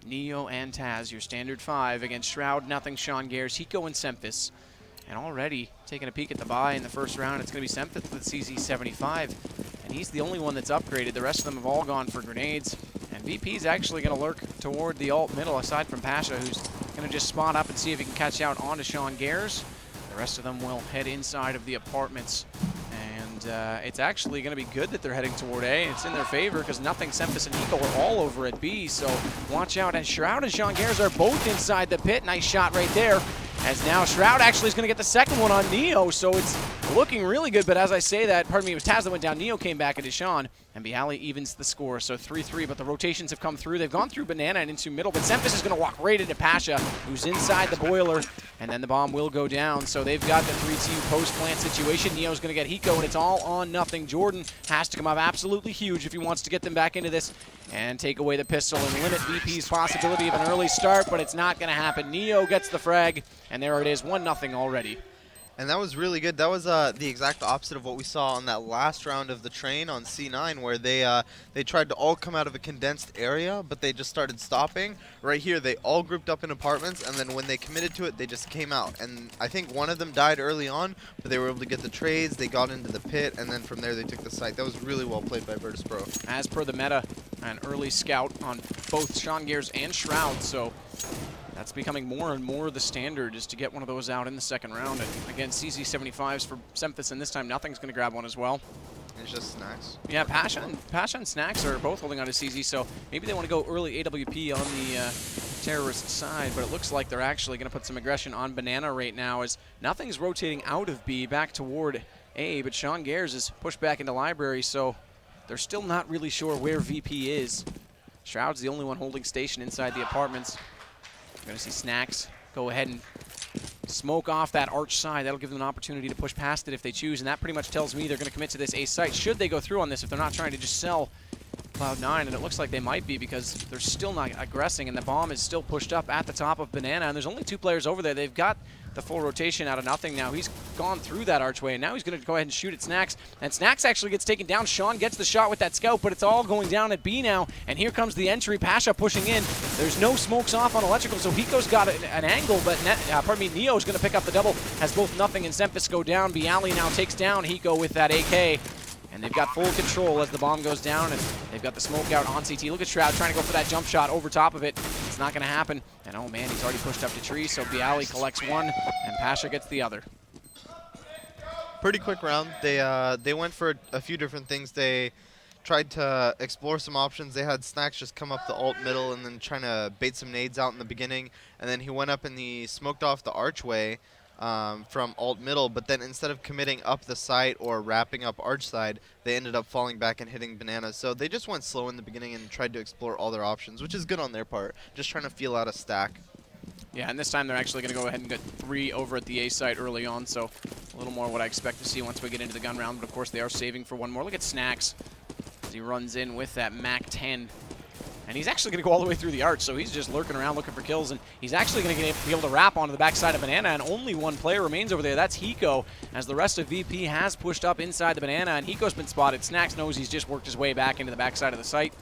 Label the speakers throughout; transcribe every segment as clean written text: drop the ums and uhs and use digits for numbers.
Speaker 1: Neo and Taz, your standard 5 against Shroud, Nothing, Sean Gares, Hiko, and Semphis. And already taking a peek at the buy in the first round, it's going to be Semphis with CZ75. And he's the only one that's upgraded. The rest of them have all gone for grenades. And VP's actually going to lurk toward the alt middle, aside from Pasha, who's going to just spot up and see if he can catch out onto Sean Gares. The rest of them will head inside of the apartments. And it's actually going to be good that they're heading toward A. It's in their favor because Nothing, Semphis, and Hiko are all over at B. So watch out. And Shroud and Sean Gares are both inside the pit. Nice shot right there. As now Shroud actually is going to get the second one on Neo, so it's looking really good. But as I say that, pardon me, it was Taz that went down. Neo came back into Sean, and Bialy evens the score. So 3-3, but the rotations have come through. They've gone through Banana and into middle, but Semphis is going to walk right into Pasha, who's inside the boiler, and then the bomb will go down. So they've got the 3-2 post-plant situation. Neo's going to get Hiko, and it's all on Nothing. Jordan has to come up absolutely huge if he wants to get them back into this and take away the pistol and limit VP's possibility of an early start, but it's not going to happen. Neo gets the frag, and there it is, 1-0 already.
Speaker 2: And that was really good. That was the exact opposite of what we saw on that last round of the train on C9, where they tried to all come out of a condensed area, but they just started stopping. Right here, they all grouped up in apartments, and then when they committed to it, they just came out. And I think one of them died early on, but they were able to get the trades, they got into the pit, and then from there they took the site. That was really well played by Virtus.Pro.
Speaker 1: As per the meta, an early scout on both Sean Gares and Shroud, so that's becoming more and more the standard, is to get one of those out in the second round. And again, CZ75s for Semphis, and this time Nothing's going to grab one as well.
Speaker 2: It's just Snacks.
Speaker 1: Yeah, Pasha and Snacks are both holding on to CZ, so maybe they want to go early AWP on the terrorist side, but it looks like they're actually going to put some aggression on Banana right now, as Nothing's rotating out of B back toward A, but Sean Gares is pushed back into Library, so they're still not really sure where VP is. Shroud's the only one holding station inside the apartments. We're going to see Snacks go ahead and smoke off that arch side. That'll give them an opportunity to push past it if they choose, and that pretty much tells me they're going to commit to this A site. Should they go through on this, if they're not trying to just sell Cloud9, and it looks like they might be because they're still not aggressing, and the bomb is still pushed up at the top of Banana, and there's only 2 players over there. They've got the full rotation out of Nothing now. He's gone through that archway, and now he's going to go ahead and shoot at Snacks, and Snacks actually gets taken down. Sean gets the shot with that scout, but it's all going down at B now, and here comes the entry. Pasha pushing in. There's no smokes off on electrical, so Hiko's got an angle, but Neo's going to pick up the double as both Nothing and Semphis go down. Bialy now takes down Hiko with that AK. And they've got full control as the bomb goes down, and they've got the smoke out on CT. Look at Shroud trying to go for that jump shot over top of it. It's not going to happen. And oh man, he's already pushed up to tree, so Bialy collects one, and Pasha gets the other.
Speaker 2: Pretty quick round. They went for a few different things. They tried to explore some options. They had Snacks just come up the alt middle and then trying to bait some nades out in the beginning. And then he went up and he smoked off the archway from alt middle, but then instead of committing up the site or wrapping up arch side, they ended up falling back and hitting Banana. So they just went slow in the beginning and tried to explore all their options, which is good on their part, just trying to feel out a stack.
Speaker 1: Yeah, and this time they're actually going to go ahead and get 3 over at the A site early on, so a little more what I expect to see once we get into the gun round, but of course they are saving for one more. Look at Snacks as he runs in with that MAC-10. And he's actually going to go all the way through the arch, so he's just lurking around looking for kills, and he's actually going to be able to wrap onto the backside of Banana, and only one player remains over there. That's Hiko, as the rest of VP has pushed up inside the Banana, and Hiko's been spotted. Snacks knows he's just worked his way back into the backside of the site.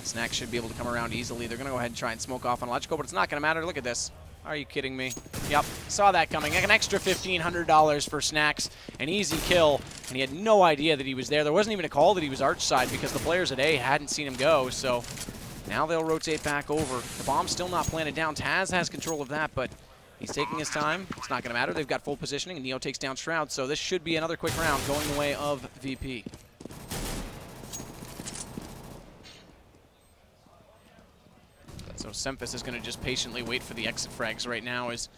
Speaker 1: Snacks should be able to come around easily. They're going to go ahead and try and smoke off on electrical, but it's not going to matter. Look at this. Are you kidding me? Yep, saw that coming. Like an extra $1,500 for Snacks, an easy kill, and he had no idea that he was there. There wasn't even a call that he was arch side because the players at A hadn't seen him go, so now they'll rotate back over. The bomb's still not planted down. Taz has control of that, but he's taking his time. It's not going to matter. They've got full positioning, and Neo takes down Shroud, so this should be another quick round going the way of VP. So Semphis is going to just patiently wait for the exit frags right now, as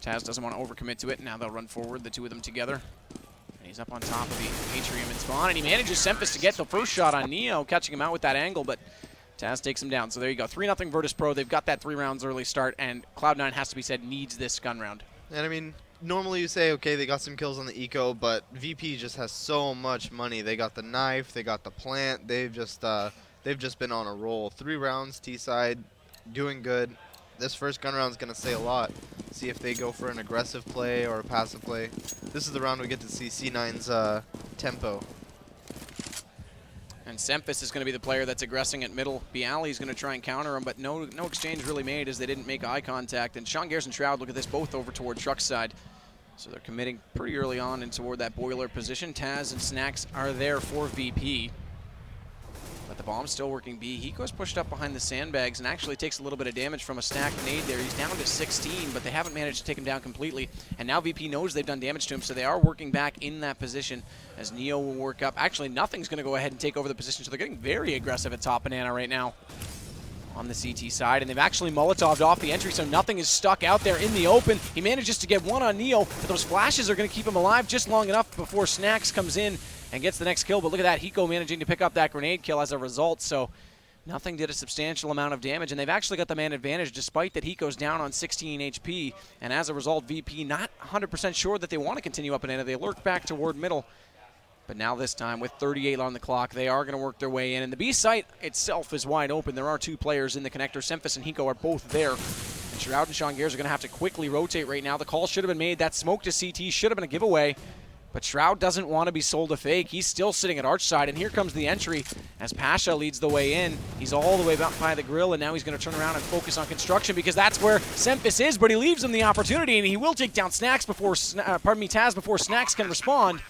Speaker 1: Taz doesn't want to overcommit to it. Now they'll run forward, the 2 of them together. And he's up on top of the atrium in spawn, and he manages Semphis to get the first shot on Neo, catching him out with that angle, but Taz takes him down. So there you go, 3-0 Virtus.Pro. They've got that 3 rounds early start, and Cloud9 has to be said needs this gun round.
Speaker 2: And I mean, normally you say, okay, they got some kills on the eco, but VP just has so much money. They got the knife, they got the plant. They've just been on a roll. 3 rounds T side, doing good. This first gun round is going to say a lot. See if they go for an aggressive play or a passive play. This is the round we get to see C9's tempo.
Speaker 1: And Semphis is going to be the player that's aggressing at middle. Bialy is going to try and counter him, but no exchange really made as they didn't make eye contact. And Sean Garrison and Shroud, look at this, both over toward Truck's side. So they're committing pretty early on and toward that boiler position. Taz and Snacks are there for VP. But the bomb's still working B. Hiko's pushed up behind the sandbags and actually takes a little bit of damage from a stacked nade there. He's down to 16, but they haven't managed to take him down completely. And now VP knows they've done damage to him, so they are working back in that position as Neo will work up. Actually, Nothing's going to go ahead and take over the position, so they're getting very aggressive at top Banana right now on the CT side. And they've actually Molotov'd off the entry, so Nothing is stuck out there in the open. He manages to get one on Neo, but those flashes are going to keep him alive just long enough before Snacks comes in and gets the next kill. But look at that, Hiko managing to pick up that grenade kill as a result. So Nothing did a substantial amount of damage, and they've actually got the man advantage despite that Hiko's down on 16 HP. And as a result, VP not 100% sure that they want to continue up and in. They lurk back toward middle. But now this time, with 38 on the clock, they are going to work their way in. And the B site itself is wide open. There are two players in the connector. Semphis and Hiko are both there. And Shroud and Sean Gears are going to have to quickly rotate right now. The call should have been made. That smoke to CT should have been a giveaway. But Shroud doesn't want to be sold a fake. He's still sitting at arch side, and here comes the entry as Pasha leads the way in. He's all the way back by the grill, and now he's going to turn around and focus on construction because that's where Semphis is, but he leaves him the opportunity, and he will take down Snacks before, Taz before Snacks can respond.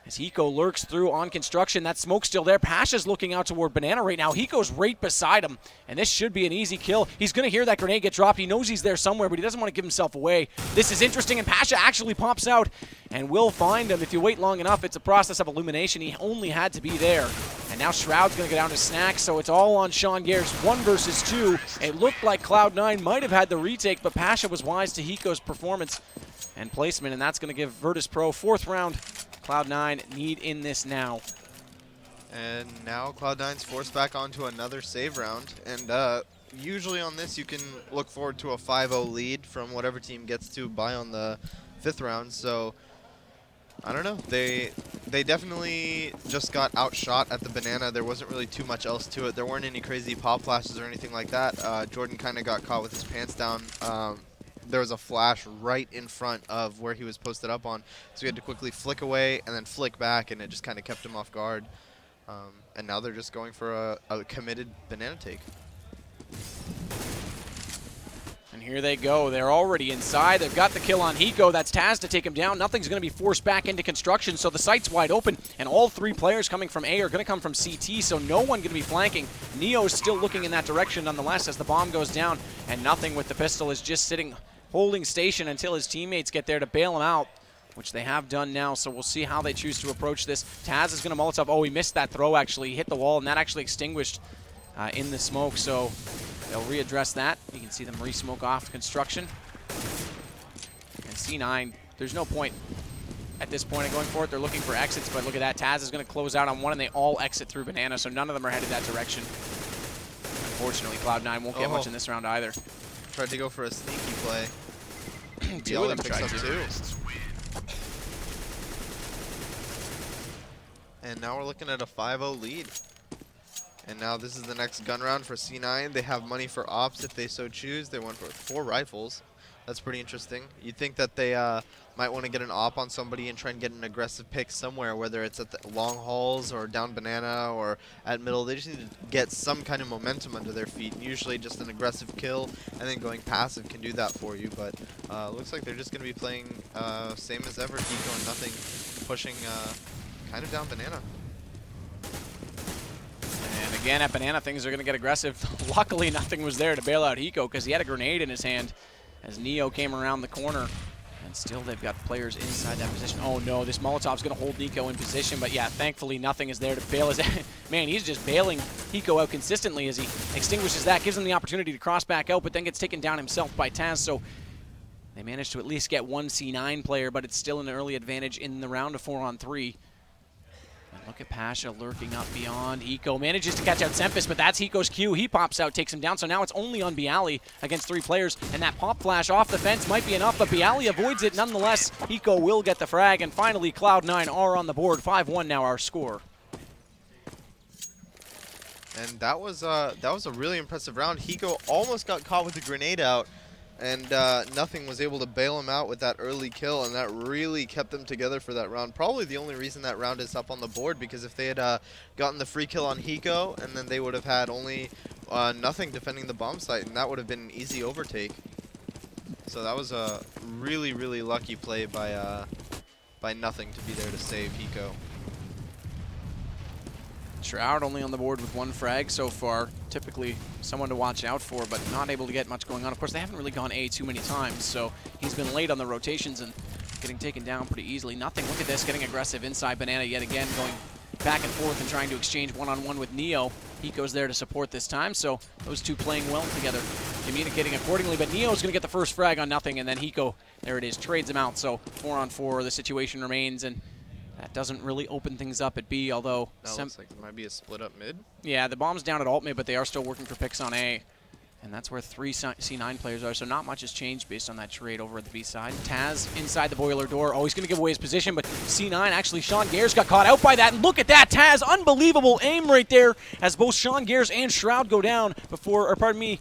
Speaker 1: As Hiko lurks through on construction, that smoke's still there. Pasha's looking out toward Banana right now. Hiko's right beside him, and this should be an easy kill. He's going to hear that grenade get dropped. He knows he's there somewhere, but he doesn't want to give himself away. This is interesting, and Pasha actually pops out and will find him. If you wait long enough, it's a process of elimination. He only had to be there. And now Shroud's going to go down to Snacks, so it's all on Sean Gears. 1 versus 2. It looked like Cloud9 might have had the retake, but Pasha was wise to Hiko's performance and placement, and that's going to give Virtus.Pro 4th round. Cloud9 need in this now.
Speaker 2: And now Cloud9's forced back onto another save round. And usually on this, you can look forward to a 5-0 lead from whatever team gets to buy on the 5th round. So, I don't know. They definitely just got outshot at the Banana. There wasn't really too much else to it. There weren't any crazy pop flashes or anything like that. Jordan kind of got caught with his pants down. There was a flash right in front of where he was posted up on, so he had to quickly flick away and then flick back, and it just kind of kept him off guard. And now they're just going for a committed Banana take.
Speaker 1: And here they go. They're already inside. They've got the kill on Hiko. That's Taz to take him down. Nothing's going to be forced back into construction, so the site's wide open. And all 3 players coming from A are going to come from CT, so no one going to be flanking. Neo's still looking in that direction nonetheless as the bomb goes down. And Nothing with the pistol is just sitting, holding station until his teammates get there to bail him out, which they have done now, so we'll see how they choose to approach this. Taz is going to Molotov. Oh, he missed that throw, actually. He hit the wall, and that actually extinguished in the smoke, so they'll readdress that. You can see them re-smoke off construction. And C9, there's no point at this point in going for it. They're looking for exits, but look at that. Taz is going to close out on one, and they all exit through Banana, so none of them are headed that direction. Unfortunately, Cloud9 won't get much in this round either.
Speaker 2: Tried to go for a sneaky play.
Speaker 1: Two of them tried to.
Speaker 2: 2. And now we're looking at a 5-0 lead. And now this is the next gun round for C9. They have money for ops if they so choose. They went for 4 rifles. That's pretty interesting. You'd think that they might want to get an op on somebody and try and get an aggressive pick somewhere, whether it's at the long hauls or down Banana or at middle. They just need to get some kind of momentum under their feet. And usually just an aggressive kill and then going passive can do that for you. But looks like they're just going to be playing same as ever. Hiko and Nothing pushing kind of down Banana.
Speaker 1: And again, at Banana, things are going to get aggressive. Luckily, Nothing was there to bail out Hiko because he had a grenade in his hand as Neo came around the corner. And still, they've got players inside that position. Oh, no, this Molotov's going to hold Nico in position. But, yeah, thankfully, Nothing is there to bail his... Man, he's just bailing Hiko out consistently as he extinguishes that. Gives him the opportunity to cross back out, but then gets taken down himself by Taz. So they managed to at least get 1 C9 player, but it's still an early advantage in the round of 4-on-3. And look at Pasha lurking up beyond. Hiko manages to catch out Semphis, but that's Hiko's cue. He pops out, takes him down, so now it's only on Bialy against 3 players, and that pop flash off the fence might be enough, but Bialy avoids it nonetheless. Hiko will get the frag, and finally Cloud9 are on the board. 5-1 now our score.
Speaker 2: And that was a really impressive round. Hiko almost got caught with the grenade out, and Nothing was able to bail him out with that early kill, and that really kept them together for that round. Probably the only reason that round is up on the board, because if they had gotten the free kill on Hiko, and then they would have had only Nothing defending the bomb site, and that would have been an easy overtake. So that was a really, really lucky play by Nothing to be there to save Hiko.
Speaker 1: Shroud only on the board with 1 frag so far. Typically someone to watch out for, but not able to get much going on. Of course, they haven't really gone A too many times, so he's been late on the rotations and getting taken down pretty easily. Nothing, look at this, getting aggressive inside Banana yet again, going back and forth and trying to exchange one-on-one with Neo. Hiko's there to support this time, so those two playing well together, communicating accordingly, but Neo's gonna get the first frag on Nothing, and then Hiko, there it is, trades him out. So 4-on-4, the situation remains, and that doesn't really open things up at B, although...
Speaker 2: That looks like there might be a split up mid.
Speaker 1: Yeah, the bomb's down at alt mid, but they are still working for picks on A. And that's where 3 C9 players are, so not much has changed based on that trade over at the B side. Taz inside the boiler door. Oh, he's going to give away his position, but C9, actually, Sean Gares got caught out by that. And look at that, Taz, unbelievable aim right there as both Sean Gares and Shroud go down before, or pardon me,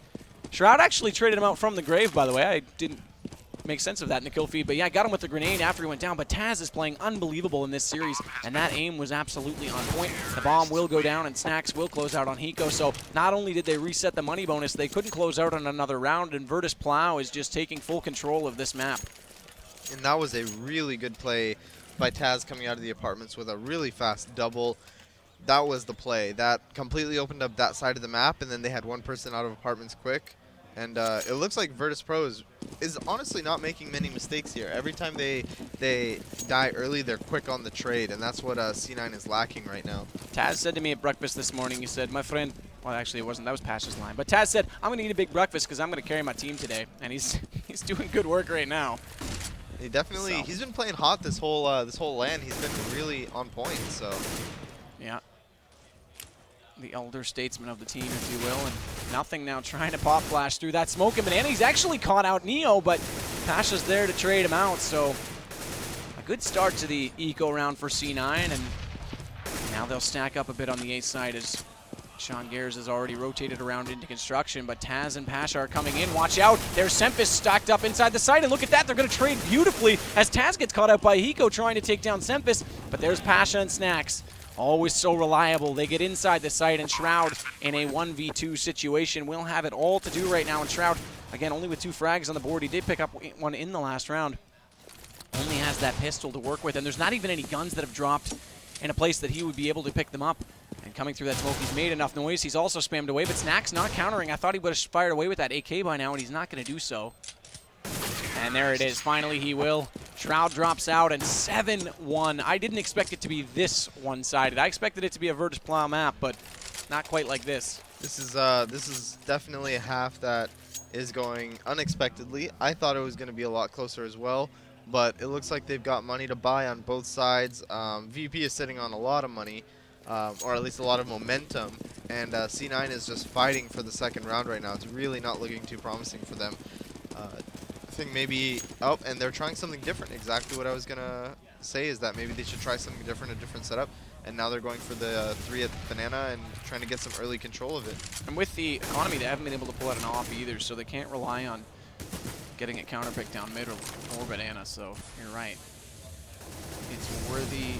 Speaker 1: Shroud actually traded him out from the grave, by the way. I didn't make sense of that in the kill feed, but yeah, I got him with the grenade after he went down, but Taz is playing unbelievable in this series, and that aim was absolutely on point. The bomb will go down, and Snacks will close out on Hiko, so not only did they reset the money bonus, they couldn't close out on another round, and Virtus.Pro is just taking full control of this map.
Speaker 2: And that was a really good play by Taz coming out of the apartments with a really fast double. That was the play. That completely opened up that side of the map, and then they had one person out of apartments quick. And it looks like Virtus.Pro is honestly not making many mistakes here. Every time they die early, they're quick on the trade, and that's what C9 is lacking right now.
Speaker 1: Taz said to me at breakfast this morning, he said, my friend, well, actually it wasn't, that was Pasha's line, but Taz said, I'm going to eat a big breakfast because I'm going to carry my team today, and he's doing good work right now.
Speaker 2: He definitely, he's been playing hot this whole LAN. He's been really on point, so.
Speaker 1: Yeah. The elder statesman of the team, if you will, and Nothing now trying to pop flash through that smoke, and Banana, he's actually caught out Neo, but Pasha's there to trade him out, so a good start to the eco round for C9, and now they'll stack up a bit on the A side as Sean Gares has already rotated around into construction, but Taz and Pasha are coming in. Watch out, there's Sempis stacked up inside the site, and look at that, they're going to trade beautifully as Taz gets caught out by Hiko trying to take down Sempis, but there's Pasha and Snacks. Always so reliable. They get inside the site, and Shroud in a 1v2 situation will have it all to do right now. And Shroud, again, only with 2 frags on the board. He did pick up one in the last round. Only has that pistol to work with, and there's not even any guns that have dropped in a place that he would be able to pick them up. And coming through that smoke, he's made enough noise. He's also spammed away, but Snack's not countering. I thought he would have fired away with that AK by now, and he's not going to do so. And there it is. Finally, he will. Shroud drops out, and 7-1. I didn't expect it to be this one-sided. I expected it to be a Virtus.Pro map, but not quite like this.
Speaker 2: This is definitely a half that is going unexpectedly. I thought it was going to be a lot closer as well, but it looks like they've got money to buy on both sides. VP is sitting on a lot of money, or at least a lot of momentum, and C9 is just fighting for the second round right now. It's really not looking too promising for them. I think maybe, oh, and they're trying something different. Exactly what I was going to say is that maybe they should try something different, a different setup. And now they're going for the 3 at Banana and trying to get some early control of it.
Speaker 1: And with the economy, they haven't been able to pull out an off either, so they can't rely on getting a counterpick down mid or Banana, so you're right. It's a worthy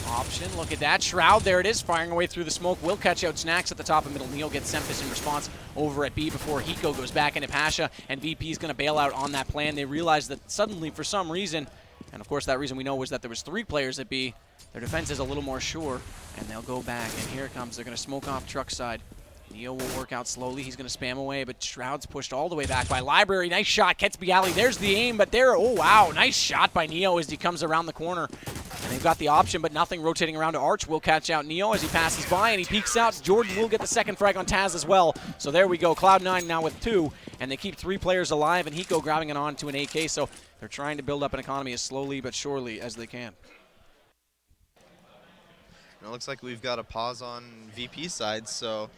Speaker 1: option. Look at that. Shroud, there it is, firing away through the smoke. Will catch out Snacks at the top of middle. Neil gets Sempis in response over at B before Hiko goes back into Pasha, and VP is going to bail out on that plan. They realize that suddenly, for some reason, and of course that reason we know was that there was 3 players at B, their defense is a little more sure, and they'll go back. And here it comes. They're going to smoke off truck side. Neo will work out slowly. He's going to spam away, but Shroud's pushed all the way back by Library. Nice shot. Ketsby Alley. There's the aim, but there, oh, wow. Nice shot by Neo as he comes around the corner. And they've got the option, but Nothing rotating around to Arch. Will catch out Neo as he passes by, and he peeks out. Jordan will get the second frag on Taz as well. So there we go. Cloud9 now with 2, and they keep 3 players alive, and Hiko grabbing it on to an AK. So they're trying to build up an economy as slowly but surely as they can.
Speaker 2: And it looks like we've got a pause on VP side, so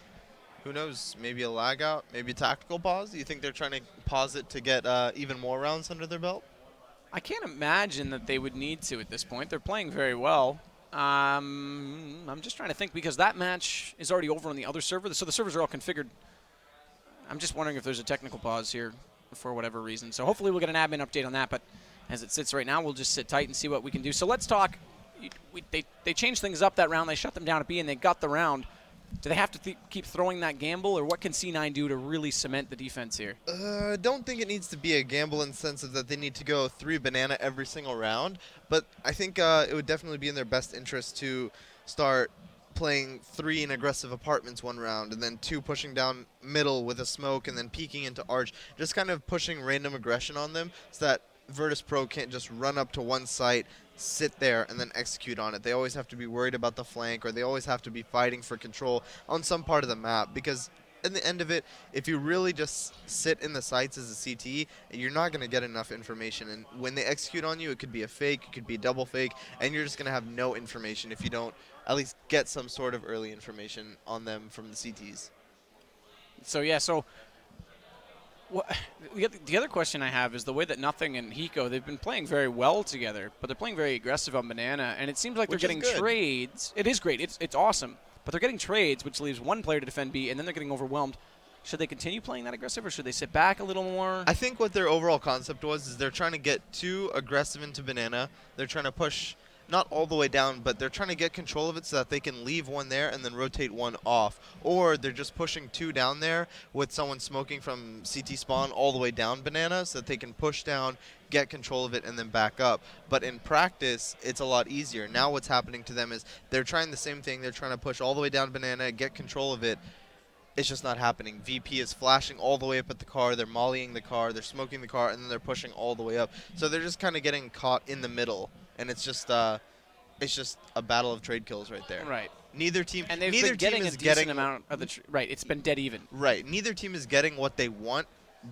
Speaker 2: who knows? Maybe a lag out, maybe a tactical pause? Do you think they're trying to pause it to get even more rounds under their belt?
Speaker 1: I can't imagine that they would need to at this point. They're playing very well. I'm just trying to think because that match is already over on the other server, so the servers are all configured. I'm just wondering if there's a technical pause here. for whatever reason. So hopefully we'll get an admin update on that. But as it sits right now, we'll just sit tight and see what we can do. So let's talk. They changed things up that round. They shut them down at B, and they got the round. Do they have to keep throwing that gamble, or what can C9 do to really cement the defense here?
Speaker 2: Don't think it needs to be a gamble in the sense of that they need to go 3 banana every single round, but I think it would definitely be in their best interest to start playing 3 in aggressive apartments one round, and then 2 pushing down middle with a smoke, and then peeking into arch, just kind of pushing random aggression on them so that Virtus.Pro can't just run up to one site, sit there, and then execute on it. They always have to be worried about the flank, or they always have to be fighting for control on some part of the map, because in the end of it, if you really just sit in the sites as a CT, you're not going to get enough information. And when they execute on you, it could be a fake, it could be a double fake, and you're just going to have no information if you don't at least get some sort of early information on them from the CTs.
Speaker 1: So, yeah, the other question I have is the way that Nothing and Hiko, they've been playing very well together, but they're playing very aggressive on Banana, and it seems like they're getting trades. It is great. It's awesome. But they're getting trades, which leaves one player to defend B, and then they're getting overwhelmed. Should they continue playing that aggressive, or should they sit back a little more?
Speaker 2: I think what their overall concept was is they're trying to get too aggressive into Banana. They're trying to push not all the way down, but they're trying to get control of it so that they can leave one there and then rotate one off. Or they're just pushing 2 down there with someone smoking from CT spawn all the way down Banana so that they can push down, get control of it, and then back up. But in practice, it's a lot easier. Now what's happening to them is they're trying the same thing. They're trying to push all the way down Banana, get control of it. It's just not happening. VP is flashing all the way up at the car. They're mollying the car. They're smoking the car, and then they're pushing all the way up. So they're just kind of getting caught in the middle. And it's just a battle of trade kills right there.
Speaker 1: Right.
Speaker 2: Neither team,
Speaker 1: and they've
Speaker 2: neither
Speaker 1: been getting
Speaker 2: team
Speaker 1: a
Speaker 2: is
Speaker 1: decent
Speaker 2: getting
Speaker 1: amount of the right. It's been dead even.
Speaker 2: Right. Neither team is getting what they want,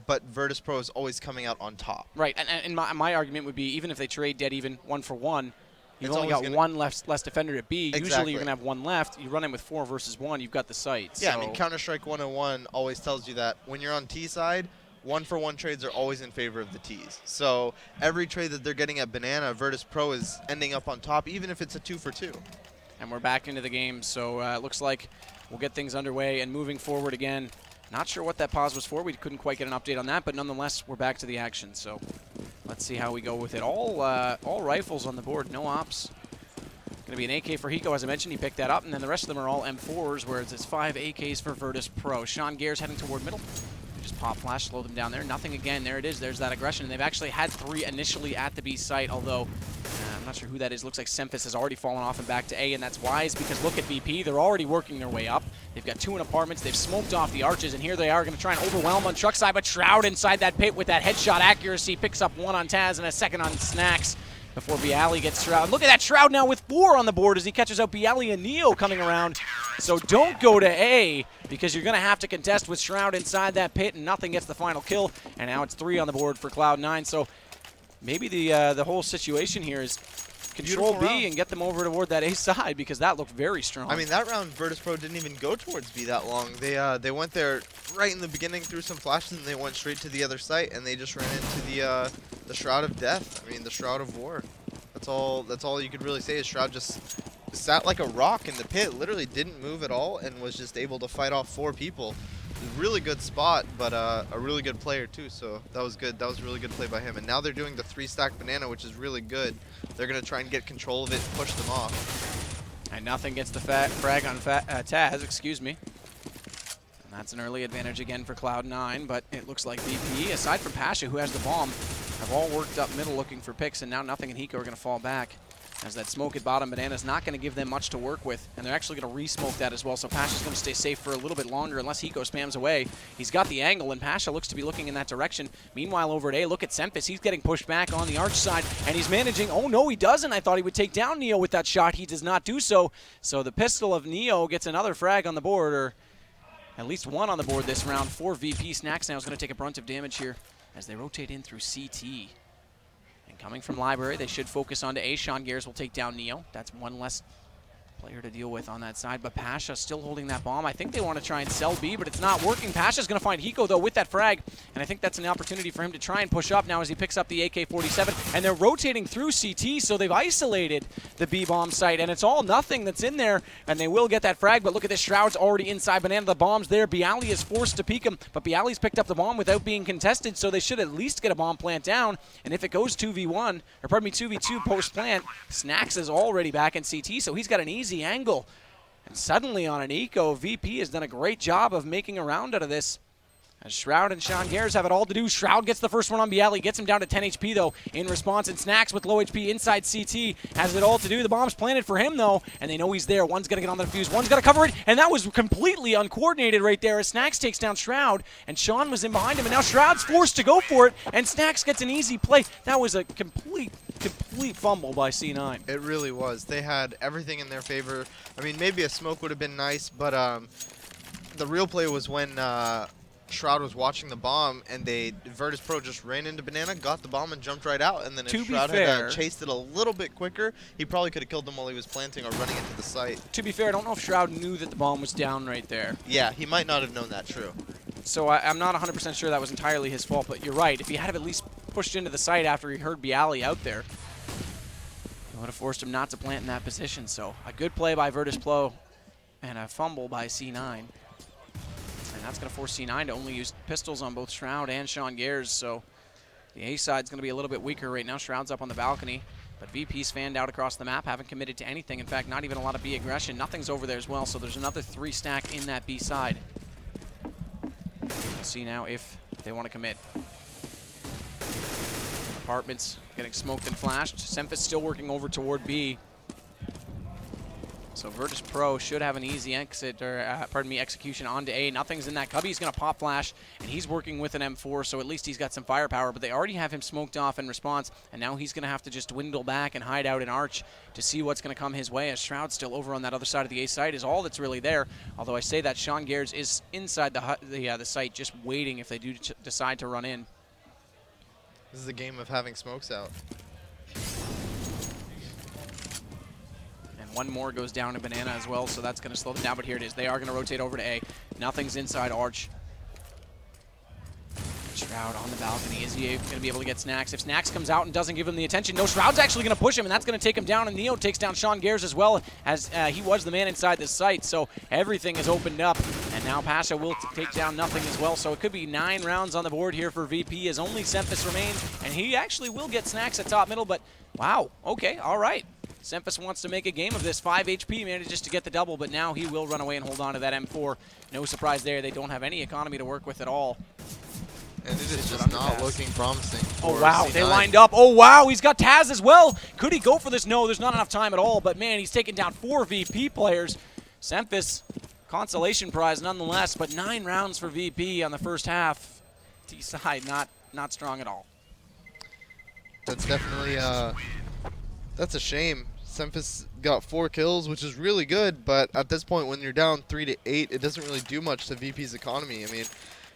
Speaker 2: but Virtus.Pro is always coming out on top.
Speaker 1: Right. And my argument would be, even if they trade dead even 1 for 1, you've only got
Speaker 2: one
Speaker 1: less defender at B.
Speaker 2: Exactly.
Speaker 1: Usually you're gonna have 1 left. You run in with 4 versus 1. You've got the sight.
Speaker 2: Yeah.
Speaker 1: So.
Speaker 2: I mean, Counter-Strike 101 always tells you that when you're on T side, 1 for 1 trades are always in favor of the Ts. So every trade that they're getting at Banana, Virtus.Pro is ending up on top, even if it's a 2 for 2.
Speaker 1: And we're back into the game, so it looks like we'll get things underway and moving forward again. Not sure what that pause was for. We couldn't quite get an update on that, but nonetheless, we're back to the action. So let's see how we go with it. All rifles on the board, no ops. Going to be an AK for Hiko, as I mentioned. He picked that up, and then the rest of them are all M4s, whereas it's 5 AKs for Virtus.Pro. Sean Gare's heading toward middle. Just pop flash, slow them down there. Nothing again. There it is. There's that aggression. And they've actually had 3 initially at the B site, although I'm not sure who that is. Looks like Semphis has already fallen off and back to A, and that's wise because look at VP. They're already working their way up. They've got 2 in apartments. They've smoked off the arches, and here they are going to try and overwhelm on truck side, but Shroud inside that pit with that headshot accuracy picks up 1 on Taz and a 2nd on Snacks before Bialy gets Shroud. Look at that Shroud now with 4 on the board as he catches out Bialy and Neo coming around. So don't go to A because you're going to have to contest with Shroud inside that pit, and Nothing gets the final kill. And now it's 3 on the board for Cloud9. So maybe the whole situation here is control B and get them over toward that A side because that looked very strong.
Speaker 2: I mean, that round Virtus.Pro didn't even go towards B that long. They went there right in the beginning, threw some flashes, and they went straight to the other site, and they just ran into the Shroud of Death. I mean, the Shroud of War. That's all you could really say is Shroud just sat like a rock in the pit, literally didn't move at all, and was just able to fight off 4 people. Really good spot, but a really good player too, so that was good. That was a really good play by him. And now they're doing the 3-stack banana, which is really good. They're going to try and get control of it and push them off.
Speaker 1: And Nothing gets the frag on Taz, excuse me. And that's an early advantage again for Cloud9, but it looks like VP, aside from Pasha, who has the bomb, have all worked up middle looking for picks, and now Nothing and Hiko are going to fall back. As that smoke at bottom, Banana's not going to give them much to work with, and they're actually going to re-smoke that as well, so Pasha's going to stay safe for a little bit longer unless Hiko spams away. He's got the angle, and Pasha looks to be looking in that direction. Meanwhile, over at A, look at Semphis. He's getting pushed back on the arch side, and he's managing. Oh, no, he doesn't. I thought he would take down Neo with that shot. He does not do so. So the pistol of Neo gets another frag on the board, or at least 1 on the board this round for VP. Snacks now is going to take a brunt of damage here as they rotate in through CT. Coming from Library, they should focus on to A. Sean Gares will take down Neo. That's 1 less player to deal with on that side, but Pasha still holding that bomb. I think they want to try and sell B, but it's not working. Pasha's going to find Hiko, though, with that frag, and I think that's an opportunity for him to try and push up now as he picks up the AK-47, and they're rotating through CT, so they've isolated the B bomb site, and it's all nothing that's in there, and they will get that frag, but look at this. Shroud's already inside Banana. The bomb's there. Bialy is forced to peek him, but Bialy's picked up the bomb without being contested, so they should at least get a bomb plant down, and if it goes 2v1, or pardon me, 2v2 post-plant, Snacks is already back in CT, so he's got an easy angle. And suddenly on an eco, VP has done a great job of making a round out of this. As Shroud and Sean Gares have it all to do. Shroud gets the first one on Bialy, gets him down to 10 HP though in response, and Snacks with low HP inside CT has it all to do. The bomb's planted for him though, and they know he's there. One's gonna get on the defuse, one's gonna cover it, and that was completely uncoordinated right there as Snacks takes down Shroud, and Sean was in behind him, and now Shroud's forced to go for it, and Snacks gets an easy play. That was a complete fumble by C9.
Speaker 2: It really was. They had everything in their favor. I mean, maybe a smoke would have been nice, but the real play was when Shroud was watching the bomb, and Virtus.Pro just ran into Banana, got the bomb, and jumped right out. And then if Shroud had chased it a little bit quicker, he probably could have killed him while he was planting or running into the site.
Speaker 1: To be fair, I don't know if Shroud knew that the bomb was down right there.
Speaker 2: Yeah, he might not have known that, true.
Speaker 1: So I'm not 100% sure that was entirely his fault, but you're right. If he had at least pushed into the site after he heard Bialy out there, it would have forced him not to plant in that position. So a good play by Virtus.Pro and a fumble by C9. And that's going to force C9 to only use pistols on both Shroud and Sean Gares. So the A side's going to be a little bit weaker right now. Shroud's up on the balcony, but VP's fanned out across the map, haven't committed to anything. In fact, not even a lot of B aggression. Nothing's over there as well, so there's another 3 stack in that B side. We'll see now if they want to commit. Apartments getting smoked and flashed. Semphis still working over toward B. So Virtus.Pro should have an easy exit, or pardon me, execution onto A. Nothing's in that cubby. He's going to pop flash, and he's working with an M4, so at least he's got some firepower. But they already have him smoked off in response, and now he's going to have to just dwindle back and hide out in Arch to see what's going to come his way. As Shroud still over on that other side of the A site is all that's really there. Although I say that Sean Gares is inside the site, just waiting if they do decide to run in.
Speaker 2: This is a game of having smokes out.
Speaker 1: One more goes down to Banana as well, so that's going to slow them down, but here it is. They are going to rotate over to A. Nothing's inside Arch. Shroud on the balcony. Is he going to be able to get Snacks? If Snacks comes out and doesn't give him the attention, no, Shroud's actually going to push him, and that's going to take him down, and Neo takes down Sean Gares as well, as he was the man inside this site, so everything is opened up, and now Pasha will take down Nothing as well, so it could be 9 rounds on the board here for VP as only Semphis remains, and he actually will get Snacks at top middle, but wow, okay, all right. Semphis wants to make a game of this. 5 HP manages to get the double, but now he will run away and hold on to that M4. No surprise there. They don't have any economy to work with at all.
Speaker 2: And it is just not looking promising.
Speaker 1: Oh, wow. C9. They lined up. Oh, wow. He's got Taz as well. Could he go for this? No, there's not enough time at all. But, man, he's taken down 4 VP players. Semphis, consolation prize nonetheless, but 9 rounds for VP on the first half. T-side, not strong at all.
Speaker 2: That's definitely that's a shame. Semphis got 4 kills, which is really good, but at this point when you're down 3-8, it doesn't really do much to VP's economy. I mean,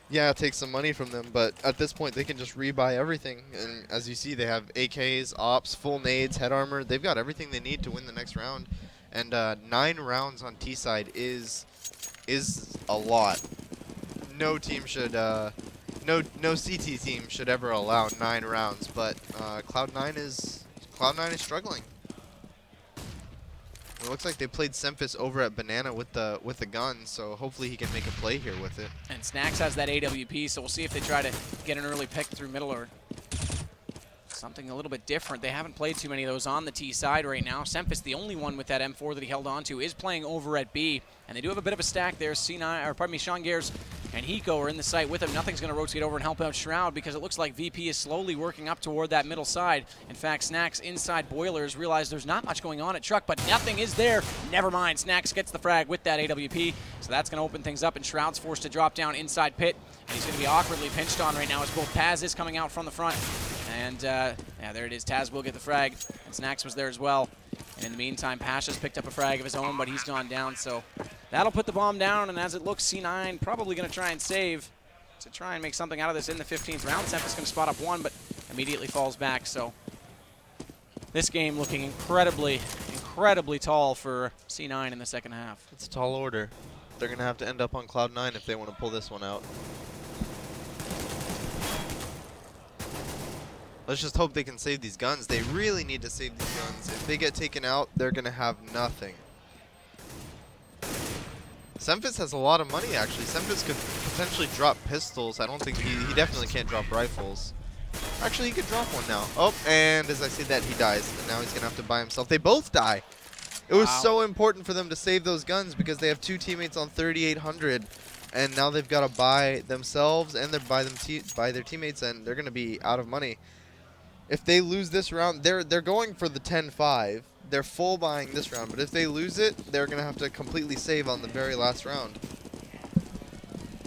Speaker 2: yeah, it takes some money from them, but at this point they can just rebuy everything. And as you see, they have AKs, ops, full nades, head armor. They've got everything they need to win the next round. And 9 rounds on T side is a lot. No team should no CT team should ever allow 9 rounds, but Cloud9 is struggling. It looks like they played Semphis over at Banana with the gun, so hopefully he can make a play here with it.
Speaker 1: And Snacks has that AWP, so we'll see if they try to get an early pick through middle or something a little bit different. They haven't played too many of those on the T side right now. Semphis, the only one with that M4 that he held on to, is playing over at B, and they do have a bit of a stack there. C9, or pardon me, Sean Gares and Hiko are in the site with him. Nothing's going to rotate over and help out Shroud because it looks like VP is slowly working up toward that middle side. In fact, Snacks inside Boilers realize there's not much going on at Truck, but Nothing is there. Never mind. Snacks gets the frag with that AWP, so that's going to open things up, and Shroud's forced to drop down inside Pit, and he's going to be awkwardly pinched on right now as both Taz is coming out from the front. And, yeah, there it is. Taz will get the frag, and Snacks was there as well. And in the meantime, Pasha's picked up a frag of his own, but he's gone down, so that'll put the bomb down, and as it looks, C9 probably going to try and save to try and make something out of this in the 15th round. Semphis going to spot up 1, but immediately falls back, so this game looking incredibly incredibly tall for C9 in the second half.
Speaker 2: It's a tall order. They're going to have to end up on Cloud 9 if they want to pull this one out. Let's just hope they can save these guns. They really need to save these guns. If they get taken out, they're going to have nothing. Semphis has a lot of money, actually. Semphis could potentially drop pistols. I don't think he definitely can't drop rifles. Actually, he could drop one now. Oh, and as I say that, he dies. And now he's going to have to buy himself. They both die. It was so important for them to save those guns because they have 2 teammates on 3,800. And now they've got to buy themselves and buy their teammates, and they're going to be out of money. If they lose this round, they're going for the 10-5. They're full buying this round, but if they lose it, they're going to have to completely save on the very last round.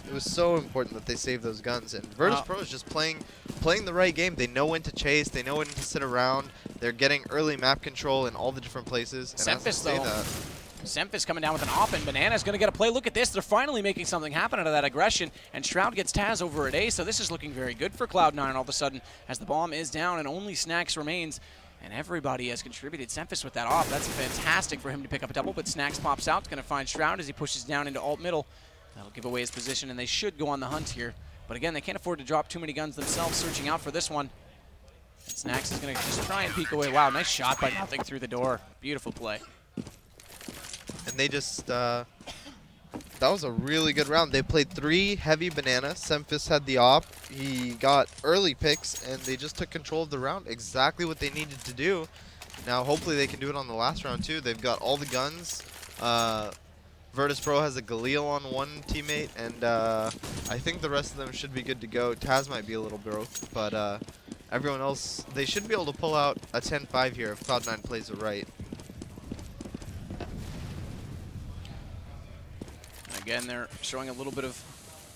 Speaker 2: It was so important that they save those guns, and Virtus.Pro is just playing the right game. They know when to chase, they know when to sit around. They're getting early map control in all the different places. And
Speaker 1: Semphis, Semphis coming down with an op, and Banana's going to get a play. Look at this. They're finally making something happen out of that aggression, and Shroud gets Taz over at A, so this is looking very good for Cloud9 all of a sudden as the bomb is down and only Snacks remains, and everybody has contributed. Semphis with that op. That's fantastic for him to pick up a double, but Snacks pops out. It's going to find Shroud as he pushes down into alt middle. That'll give away his position, and they should go on the hunt here. But again, they can't afford to drop too many guns themselves, searching out for this one. And Snacks is going to just try and peek away. Wow, nice shot by Nothing through the door. Beautiful play.
Speaker 2: And they just, that was a really good round. They played 3 heavy Banana. Semphis had the op. He got early picks, and they just took control of the round. Exactly what they needed to do. Now, hopefully they can do it on the last round, too. They've got all the guns. Virtus.Pro has a Galil on one teammate, and I think the rest of them should be good to go. Taz might be a little broke, but everyone else, they should be able to pull out a 10-5 here if Cloud9 plays it right.
Speaker 1: Again, they're showing a little bit of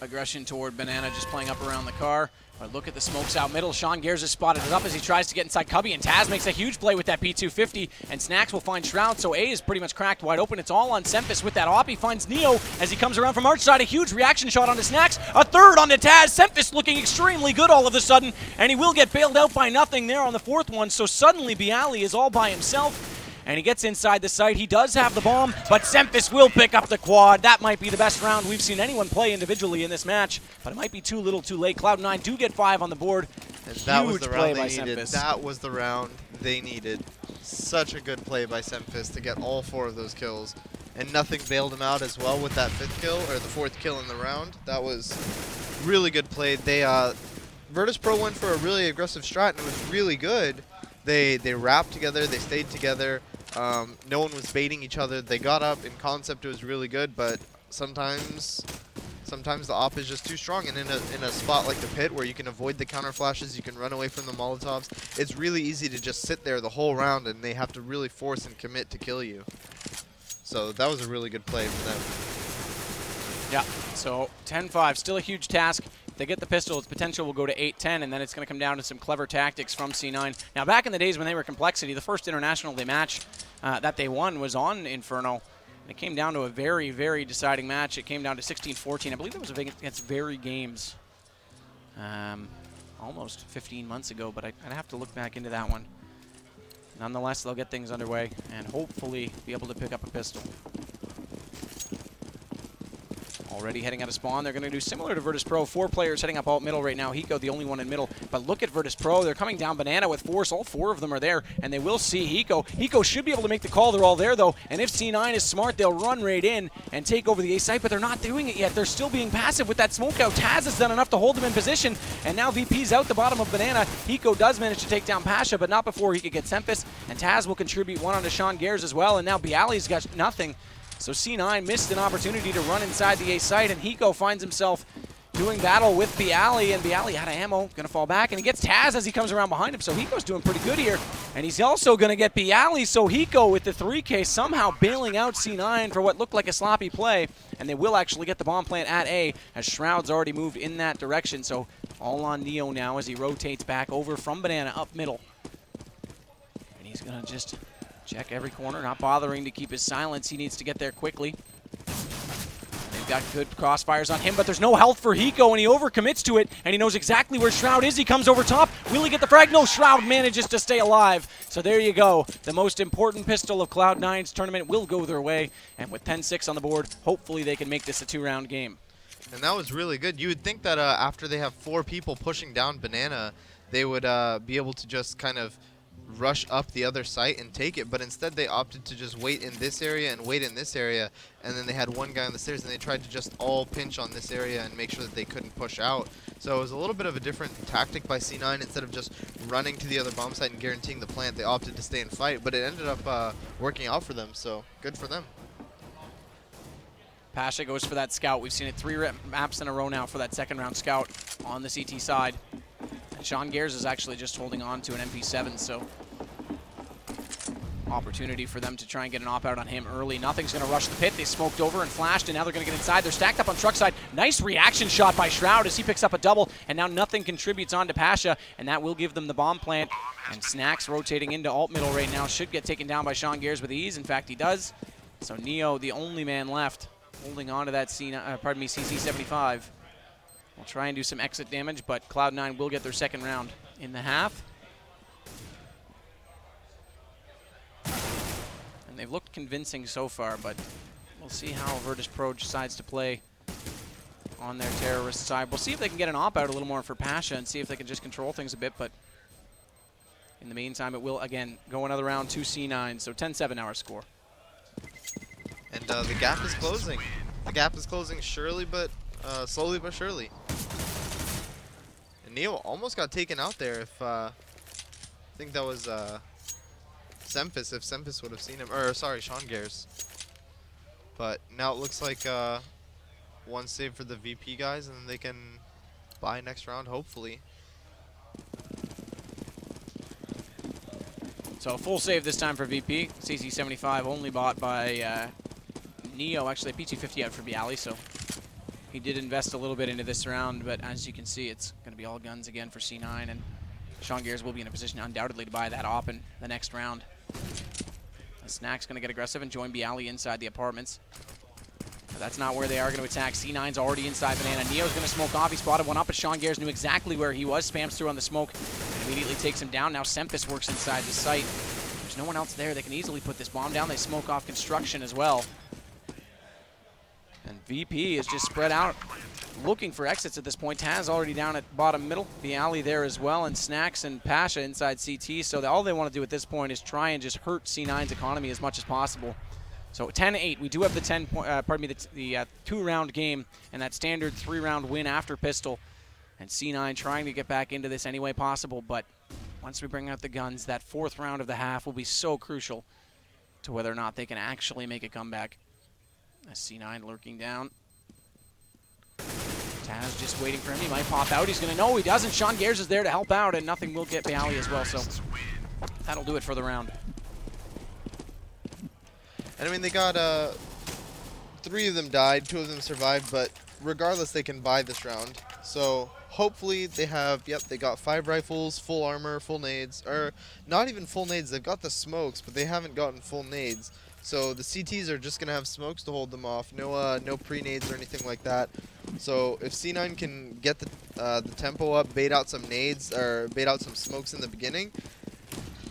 Speaker 1: aggression toward Banana, just playing up around the car. But look at the smokes out middle. Sean Gears has spotted it up as he tries to get inside Cubby, and Taz makes a huge play with that P250, and Snacks will find Shroud, so A is pretty much cracked wide open. It's all on Semphis with that op. He finds Neo as he comes around from arch side. A huge reaction shot onto Snacks. A third onto Taz. Semphis looking extremely good all of a sudden, and he will get bailed out by Nothing there on the 4th one, so suddenly Bialy is all by himself. And he gets inside the site. He does have the bomb, but Semphis will pick up the quad. That might be the best round we've seen anyone play individually in this match, but it might be too little too late. Cloud9 do get 5 on the board.
Speaker 2: And that was the round
Speaker 1: they
Speaker 2: needed. That was the round they needed. Such a good play by Semphis to get all 4 of those kills. And Nothing bailed him out as well with that 5th kill, or the 4th kill in the round. That was really good play. They Virtus.Pro went for a really aggressive strat, and it was really good. They wrapped together, they stayed together. No one was baiting each other. They got up. In concept, it was really good, but sometimes the op is just too strong. And in a spot like the pit where you can avoid the counter flashes, you can run away from the Molotovs, it's really easy to just sit there the whole round, and they have to really force and commit to kill you. So that was a really good play for them.
Speaker 1: Yeah, so 10-5, still a huge task. If they get the pistol, its potential will go to 8-10, and then it's going to come down to some clever tactics from C9. Now, back in the days when they were Complexity, the first international they match that they won was on Inferno. It came down to a very, very deciding match. It came down to 16-14. I believe that was against Very Games almost 15 months ago, but I'd have to look back into that one. Nonetheless, they'll get things underway and hopefully be able to pick up a pistol. Already heading out of spawn. They're going to do similar to Virtus.Pro. 4 players heading up alt middle right now. Hiko, the only one in middle. But look at Virtus.Pro. They're coming down Banana with force. All 4 of them are there, and they will see Hiko. Hiko should be able to make the call. They're all there, though. And if C9 is smart, they'll run right in and take over the A site, but they're not doing it yet. They're still being passive with that smoke out. Taz has done enough to hold them in position, and now VP's out the bottom of Banana. Hiko does manage to take down Pasha, but not before he could get Semphis, and Taz will contribute 1 onto Sean Gears as well, and now Bialy's got nothing. So C9 missed an opportunity to run inside the A site, and Hiko finds himself doing battle with Bialy, and Bialy out of ammo, gonna fall back, and he gets Taz as he comes around behind him, so Hiko's doing pretty good here. And he's also gonna get Bialy, so Hiko with the 3K somehow bailing out C9 for what looked like a sloppy play, and they will actually get the bomb plant at A, as Shroud's already moved in that direction, so all on Neo now as he rotates back over from Banana up middle. And he's gonna just check every corner, not bothering to keep his silence. He needs to get there quickly. And got good crossfires on him, but there's no health for Hiko, and he overcommits to it, and he knows exactly where Shroud is. He comes over top. Will he get the frag? No, Shroud manages to stay alive. So there you go. The most important pistol of Cloud9's tournament will go their way, and with 10-6 on the board, hopefully they can make this a 2-round game.
Speaker 2: And that was really good. You would think that after they have 4 people pushing down Banana, they would be able to just kind of rush up the other site and take it, but instead they opted to just wait in this area and wait in this area, and then they had one guy on the stairs and they tried to just all pinch on this area and make sure that they couldn't push out. So it was a little bit of a different tactic by C9. Instead of just running to the other bomb site and guaranteeing the plant, they opted to stay and fight, but it ended up working out for them, so good for them.
Speaker 1: Pasha goes for that scout. We've seen it 3 maps in a row now for that second round scout on the CT side. And Sean Gears is actually just holding on to an MP7, so opportunity for them to try and get an op-out on him early. Nothing's going to rush the pit. They smoked over and flashed, and now they're going to get inside. They're stacked up on truck side. Nice reaction shot by Shroud as he picks up a double, and now nothing contributes on to Pasha, and that will give them the bomb plant. And Snacks rotating into alt middle right now should get taken down by Sean Gears with ease. In fact, he does. So Neo, the only man left, holding on to that CC75. We'll try and do some exit damage, but Cloud9 will get their second round in the half. And they've looked convincing so far, but we'll see how Virtus.Pro decides to play on their terrorist side. We'll see if they can get an op-out a little more for Pasha and see if they can just control things a bit, but in the meantime, it will, again, go another round to C9, so 10-7 our score.
Speaker 2: And the gap is closing. The gap is closing slowly but surely. And Neo almost got taken out there. If I think that was Semphis. If Semphis would have seen him, or sorry, Sean Gears. But now it looks like one save for the VP guys, and then they can buy next round, hopefully.
Speaker 1: So a full save this time for VP. CC75 only bought by Neo, actually a PT50 out for Bialy, so he did invest a little bit into this round, but as you can see, it's going to be all guns again for C9, and Sean Gears will be in a position undoubtedly to buy that op in the next round. Snack's going to get aggressive and join Bialy inside the apartments. But that's not where they are going to attack. C9's already inside Banana. Neo's going to smoke off. He spotted one up, but Sean Gears knew exactly where he was. Spams through on the smoke and immediately takes him down. Now Semphis works inside the site. There's no one else there. They can easily put this bomb down. They smoke off construction as well. And VP is just spread out, looking for exits at this point. Taz already down at bottom middle. Bialy there as well, and Snacks and Pasha inside CT. So all they want to do at this point is try and just hurt C9's economy as much as possible. So 10-8. We do have the 2-round game and that standard 3-round win after pistol. And C9 trying to get back into this any way possible. But once we bring out the guns, that 4th round of the half will be so crucial to whether or not they can actually make a comeback. C9 lurking down. Taz just waiting for him. He might pop out. He's going to know. He doesn't. Sean Gears is there to help out, and nothing will get Bialy as well. So that'll do it for the round.
Speaker 2: And I mean, they got 3 of them died, 2 of them survived, but regardless, they can buy this round. So hopefully they have, yep, they got 5 rifles, full armor, full nades, or not even full nades. They've got the smokes, but they haven't gotten full nades. So the CTs are just gonna have smokes to hold them off. No pre-nades or anything like that. So if C9 can get the tempo up, bait out some nades or bait out some smokes in the beginning,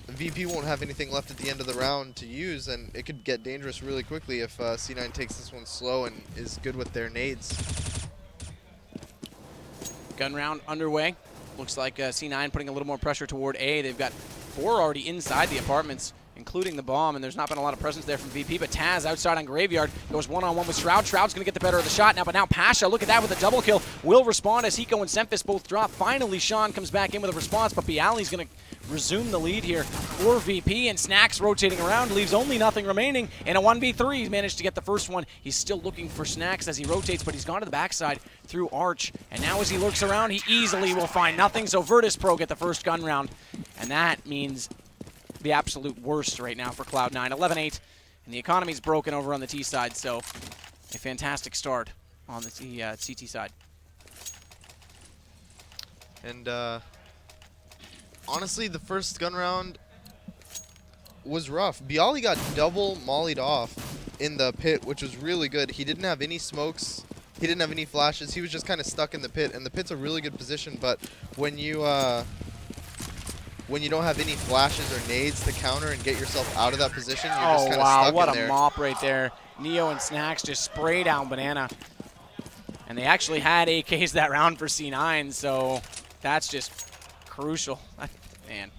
Speaker 2: VP won't have anything left at the end of the round to use, and it could get dangerous really quickly if C9 takes this one slow and is good with their nades.
Speaker 1: Gun round underway. Looks like C9 putting a little more pressure toward A. They've got 4 already inside the apartments, including the bomb, and there's not been a lot of presence there from VP, but Taz outside on Graveyard goes one-on-one with Shroud. Shroud's going to get the better of the shot now, but now Pasha, look at that with a double kill, will respond as Hiko and Semphis both drop. Finally, Sean comes back in with a response, but Bialy's going to resume the lead here for VP, and Snacks rotating around, leaves only nothing remaining in a 1v3. He's managed to get the first one. He's still looking for Snacks as he rotates, but he's gone to the backside through Arch, and now as he lurks around, he easily will find nothing, so Virtus.Pro get the first gun round, and that means the absolute worst right now for Cloud9. 11-8, and the economy's broken over on the T side, so a fantastic start on the CT side.
Speaker 2: And honestly, the first gun round was rough. Bialy got double mollied off in the pit, which was really good. He didn't have any smokes He didn't have any flashes. He was just kind of stuck in the pit, and the pit's a really good position. But when you don't have any flashes or nades to counter and get yourself out of that position, you're just kind of stuck
Speaker 1: what
Speaker 2: in
Speaker 1: a
Speaker 2: there.
Speaker 1: mop right there. Neo and Snacks just spray down Banana. And they actually had AKs that round for C9, so that's just crucial. Man,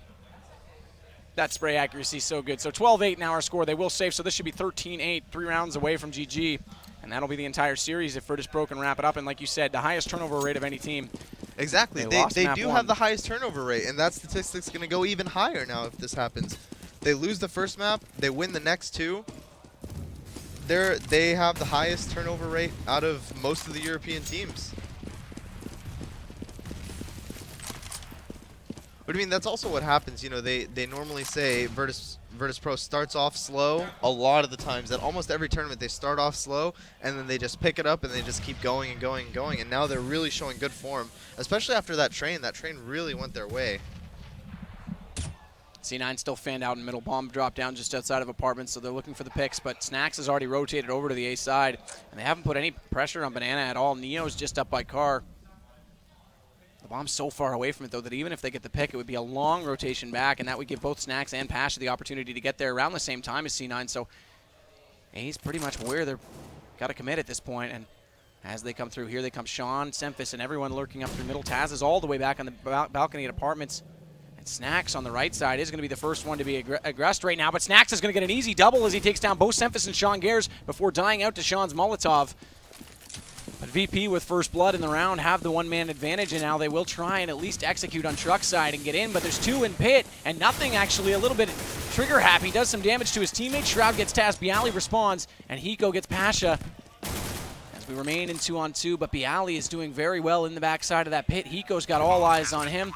Speaker 1: that spray accuracy is so good. So 12-8 now our score. They will save, so this should be 13-8, 3 rounds away from GG. And that'll be the entire series if Virtus.Pro can wrap it up. And like you said, the highest turnover rate of any team.
Speaker 2: Exactly. They do have the highest turnover rate, and that statistic's going to go even higher now if this happens. They lose the first map, they win the next 2. They have the highest turnover rate out of most of the European teams. But I mean, that's also what happens. You know, they normally say Virtus.Pro starts off slow a lot of the times. At almost every tournament, they start off slow, and then they just pick it up, and they just keep going and going and going. And now they're really showing good form, especially after that train. That train really went their way.
Speaker 1: C9 still fanned out in middle. Bomb dropped down just outside of apartments, so they're looking for the picks. But Snacks has already rotated over to the A side, and they haven't put any pressure on Banana at all. Neo's just up by Car. The bomb's so far away from it, though, that even if they get the pick, it would be a long rotation back, and that would give both Snacks and Pasha the opportunity to get there around the same time as C9. So A's pretty much where they're got to commit at this point. And as they come through here, they come Sean, Semphis, and everyone lurking up through middle. Taz is all the way back on the balcony at apartments. And Snacks on the right side is going to be the first one to be aggressed right now, but Snacks is going to get an easy double as he takes down both Semphis and Sean Gares before dying out to Sean's Molotov. But VP with first blood in the round have the one-man advantage, and now they will try and at least execute on truck side and get in, but there's 2 in pit, and nothing actually a little bit trigger happy. Does some damage to his teammate. Shroud gets Taz, Bialy responds, and Hiko gets Pasha. As we remain in 2-on-2, but Bialy is doing very well in the backside of that pit. Hiko's got all eyes on him.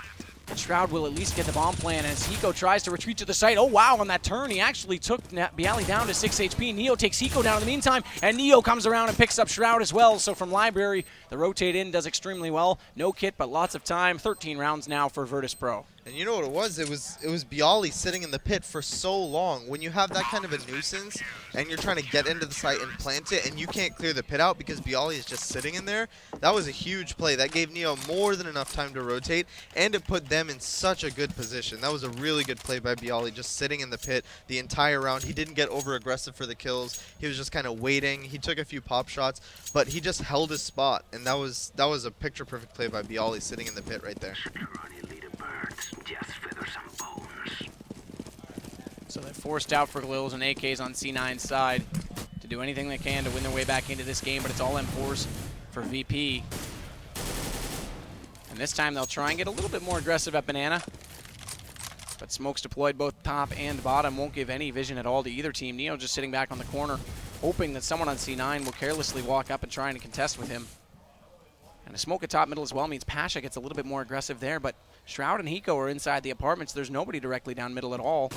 Speaker 1: And Shroud will at least get the bomb plan as Hiko tries to retreat to the site. Oh, wow, on that turn, he actually took Bialy down to 6 HP. Neo takes Hiko down in the meantime, and Neo comes around and picks up Shroud as well. So from Library, the rotate in does extremely well. No kit, but lots of time. 13 rounds now for Virtus.Pro.
Speaker 2: And you know what it was? It was Bialy sitting in the pit for so long. When you have that kind of a nuisance and you're trying to get into the site and plant it and you can't clear the pit out because Bialy is just sitting in there, that was a huge play. That gave Neo more than enough time to rotate, and it put them in such a good position. That was a really good play by Bialy, just sitting in the pit the entire round. He didn't get over-aggressive for the kills. He was just kind of waiting. He took a few pop shots, but he just held his spot, and that was a picture-perfect play by Bialy sitting in the pit right there.
Speaker 1: So they're forced out for Glils and AKs on C9's side to do anything they can to win their way back into this game, but it's all M4s for VP. And this time they'll try and get a little bit more aggressive at Banana. But smokes deployed both top and bottom won't give any vision at all to either team. Neo just sitting back on the corner, hoping that someone on C9 will carelessly walk up and try and contest with him. And a smoke at top middle as well means Pasha gets a little bit more aggressive there, but Shroud and Hiko are inside the apartments. There's nobody directly down middle at all.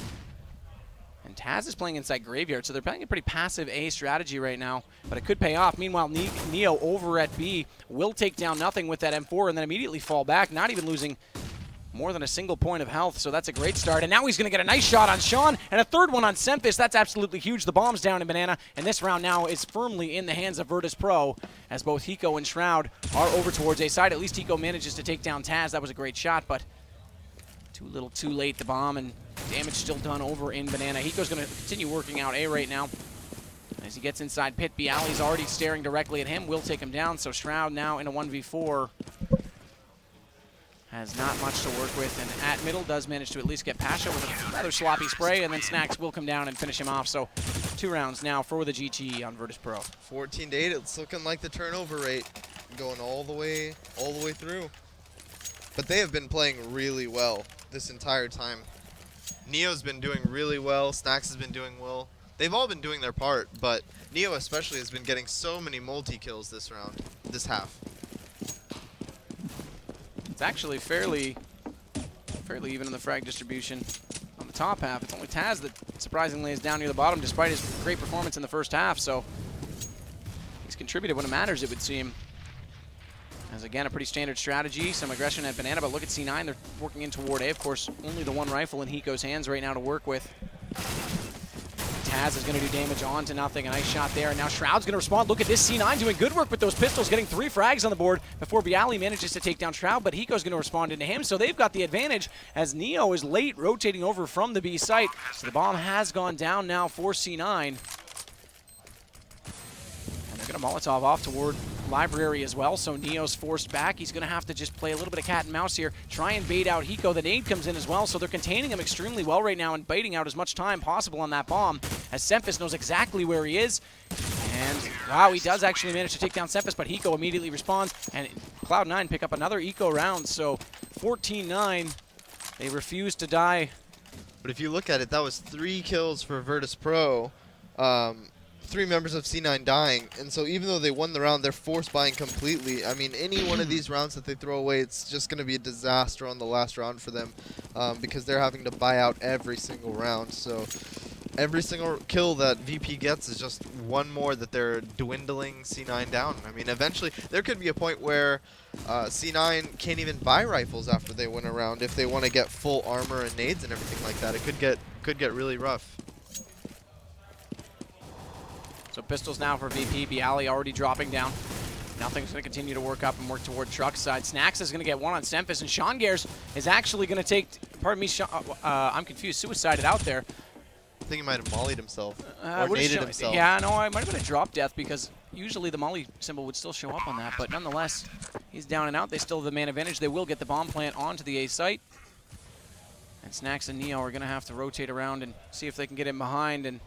Speaker 1: And Taz is playing inside Graveyard, so they're playing a pretty passive A strategy right now, but it could pay off. Meanwhile, Neo over at B will take down nothing with that M4 and then immediately fall back, not even losing more than a single point of health, so that's a great start. And now he's going to get a nice shot on Sean, and a third one on Semphis. That's absolutely huge. The bomb's down in Banana, and this round now is firmly in the hands of Virtus.Pro, as both Hiko and Shroud are over towards A side. At least Hiko manages to take down Taz. That was a great shot, but too little too late. The bomb and damage still done over in Banana. Hiko's going to continue working out A right now. As he gets inside pit, Bialy's already staring directly at him. Will take him down, so Shroud now in a 1v4. Has not much to work with, and at middle does manage to at least get Pasha with a rather sloppy spray, and then Snacks will come down and finish him off. So 2 rounds now for the GG on Virtus.Pro.
Speaker 2: 14-8, it's looking like the turnover rate going all the way through. But they have been playing really well this entire time. Neo's been doing really well, Snacks has been doing well. They've all been doing their part, but Neo especially has been getting so many multi-kills this round, this half.
Speaker 1: It's actually fairly even in the frag distribution on the top half. It's only Taz that surprisingly is down near the bottom despite his great performance in the first half, so he's contributed when it matters, it would seem. As again, a pretty standard strategy, some aggression at Banana, but look at C9, they're working in toward A. Of course, only the one rifle in Hiko's hands right now to work with. Taz is going to do damage on to nothing. A nice shot there. And now Shroud's going to respond. Look at this. C9 doing good work with those pistols, getting 3 frags on the board before Bialy manages to take down Shroud. But Hiko's going to respond into him. So they've got the advantage as Neo is late rotating over from the B site. So the bomb has gone down now for C9. And they're going to Molotov off toward Library as well, so Neo's forced back. He's going to have to just play a little bit of cat and mouse here, try and bait out Hiko. The nade comes in as well, so they're containing him extremely well right now and baiting out as much time possible on that bomb, as Semphis knows exactly where he is. And, wow, he does actually manage to take down Semphis, but Hiko immediately responds, and Cloud9 pick up another eco round, so 14-9. They refuse to die.
Speaker 2: But if you look at it, that was 3 kills for Virtus.Pro. 3 members of C9 dying, and so even though they won the round, they're force buying completely. I mean, any one of these rounds that they throw away, it's just going to be a disaster on the last round for them, because they're having to buy out every single round. So every single kill that VP gets is just one more that they're dwindling C9 down. I mean, eventually there could be a point where C9 can't even buy rifles after they win a round if they want to get full armor and nades and everything like that. It could get really rough.
Speaker 1: So pistols now for VP. Bialy already dropping down. Nothing's going to continue to work up and work toward truck side. Snacks is going to get one on Semphis, and Sean Gares is actually going to take, pardon me, I'm confused, suicided out there.
Speaker 2: I think he might have mollied himself, or naded himself.
Speaker 1: Yeah, no, I might have been a drop death because usually the molly symbol would still show up on that, but nonetheless, he's down and out. They still have the man advantage. They will get the bomb plant onto the A site. And Snacks and Neo are going to have to rotate around and see if they can get in behind, and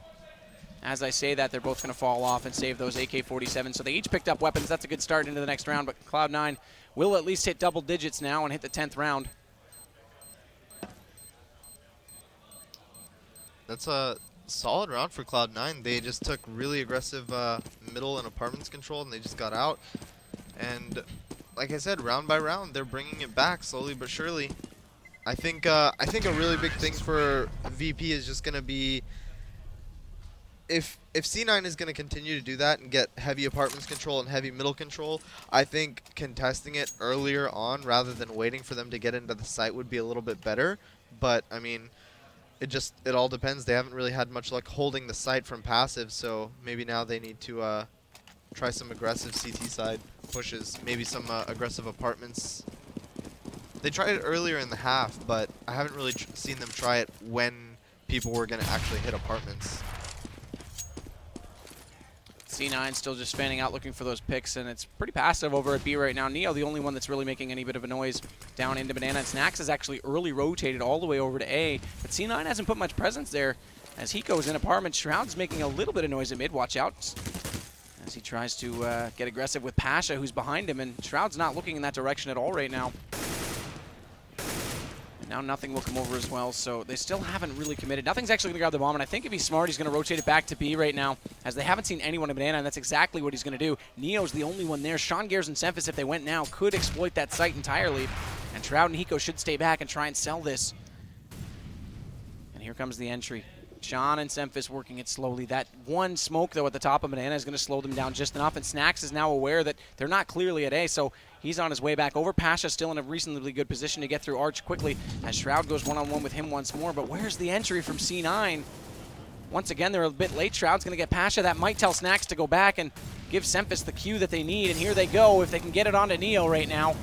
Speaker 1: as I say that, they're both going to fall off and save those AK-47. So they each picked up weapons. That's a good start into the next round, but Cloud9 will at least hit double digits now and hit the 10th round.
Speaker 2: That's a solid round for Cloud9. They just took really aggressive middle and apartments control, and they just got out. And like I said, round by round, they're bringing it back slowly but surely. I think a really big thing for VP is just going to be, if C9 is going to continue to do that and get heavy apartments control and heavy middle control, I think contesting it earlier on rather than waiting for them to get into the site would be a little bit better. But I mean, it all depends. They haven't really had much luck holding the site from passive, so maybe now they need to try some aggressive CT side pushes, maybe some aggressive apartments. They tried it earlier in the half, but I haven't really seen them try it when people were going to actually hit apartments.
Speaker 1: C9 still just fanning out looking for those picks, and it's pretty passive over at B right now. Neo, the only one that's really making any bit of a noise down into Banana. And Snacks is actually early rotated all the way over to A, but C9 hasn't put much presence there as Hiko is in apartment. Shroud's making a little bit of noise at mid. Watch out as he tries to get aggressive with Pasha, who's behind him, and Shroud's not looking in that direction at all right now. Now nothing will come over as well, so they still haven't really committed. Nothing's actually going to grab the bomb, and I think if he's smart, he's going to rotate it back to B right now, as they haven't seen anyone in Banana, and that's exactly what he's going to do. Neo's the only one there. Sean Gares and Semphis, if they went now, could exploit that site entirely, and Shroud and Hiko should stay back and try and sell this. And here comes the entry. Sean and Semphis working it slowly. That one smoke, though, at the top of Banana is going to slow them down just enough, and Snacks is now aware that they're not clearly at A, so he's on his way back over. Pasha still in a reasonably good position to get through Arch quickly as Shroud goes one-on-one with him once more, but where's the entry from C9? Once again, they're a bit late. Shroud's going to get Pasha. That might tell Snacks to go back and give Semphis the cue that they need, and here they go if they can get it onto Neo right now.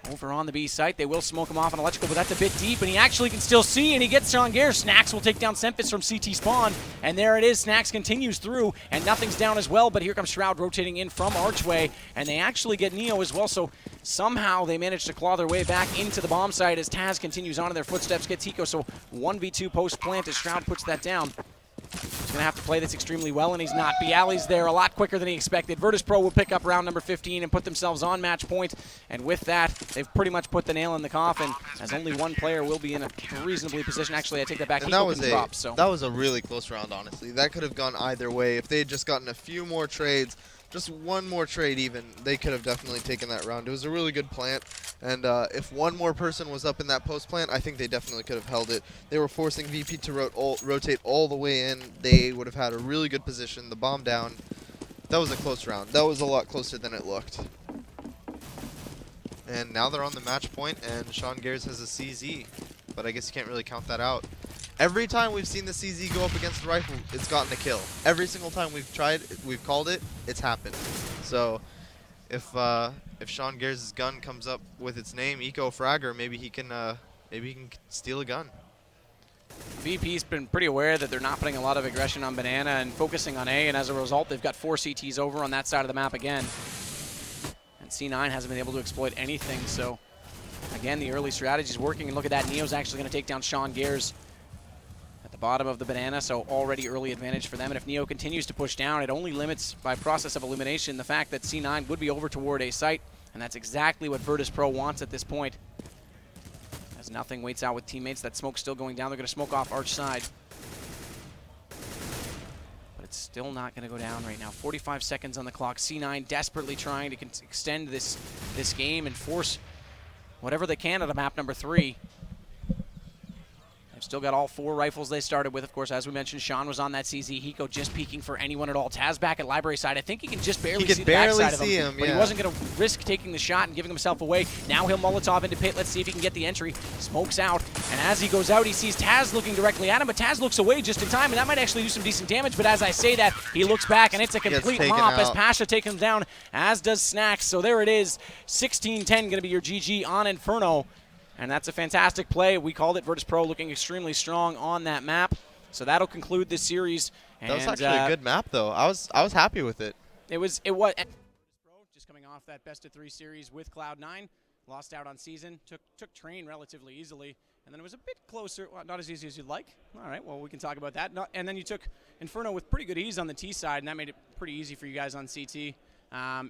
Speaker 1: Over on the B site, they will smoke him off on electrical, but that's a bit deep, and he actually can still see, and he gets Sean Gares. Snacks will take down Semphis from CT spawn, and there it is. Snacks continues through, and nothing's down as well, but here comes Shroud rotating in from Archway, and they actually get Neo as well, so somehow they manage to claw their way back into the bomb site as Taz continues on in their footsteps, gets Hiko, so 1v2 post-plant as Shroud puts that down. He's going to have to play this extremely well, and he's not. Bialy's there a lot quicker than he expected. Virtus.Pro will pick up round number 15 and put themselves on match point, and with that, they've pretty much put the nail in the coffin, as only one player will be in a reasonably position. Actually, I take that back.
Speaker 2: That was a really close round, honestly. That could have gone either way. If they had just gotten a few more trades, just one more trade even, they could have definitely taken that round. It was a really good plant, and if one more person was up in that post plant, I think they definitely could have held it. They were forcing VP to rotate all the way in. They would have had a really good position, the bomb down. That was a close round. That was a lot closer than it looked. And now they're on the match point, and Sean Gares has a CZ, but I guess you can't really count that out. Every time we've seen the CZ go up against the rifle, it's gotten a kill. Every single time we've tried, we've called it, it's happened. So if Sean Gears' gun comes up with its name, Eco Fragger, maybe he can steal a gun.
Speaker 1: VP's been pretty aware that they're not putting a lot of aggression on Banana and focusing on A, and as a result, they've got 4 CTs over on that side of the map again. And C9 hasn't been able to exploit anything, so again, the early strategy is working, and look at that, Neo's actually going to take down Sean Gears at the bottom of the Banana, so already early advantage for them. And if Neo continues to push down, it only limits, by process of elimination, the fact that C9 would be over toward A site, and that's exactly what Virtus.Pro wants at this point. As Nothing waits out with teammates, that smoke's still going down. They're going to smoke off Arch side. But it's still not going to go down right now. 45 seconds on the clock. C9 desperately trying to extend this game and force whatever they can out of map number 3. They've still got all 4 rifles they started with. Of course, as we mentioned, Sean was on that CZ. Hiko just peeking for anyone at all. Taz back at library side. I think he can just barely see the backside of him. But he wasn't going to risk taking the shot and giving himself away. Now he'll Molotov into pit. Let's see if he can get the entry. Smokes out. And as he goes out, he sees Taz looking directly at him. But Taz looks away just in time. And that might actually do some decent damage. But as I say that, he looks back. And it's a complete mop as Pasha takes him down, as does Snacks. So there it is. 16-10 going to be your GG on Inferno. And that's a fantastic play. We called it. Virtus.Pro looking extremely strong on that map. So that'll conclude this series. And
Speaker 2: that was actually a good map, though. I was happy with it.
Speaker 1: It was. Virtus.Pro just coming off that best-of-3 series with Cloud9. Lost out on season. Took Train relatively easily. And then it was a bit closer. Well, not as easy as you'd like. All right, well, we can talk about that. And then you took Inferno with pretty good ease on the T side, and that made it pretty easy for you guys on CT.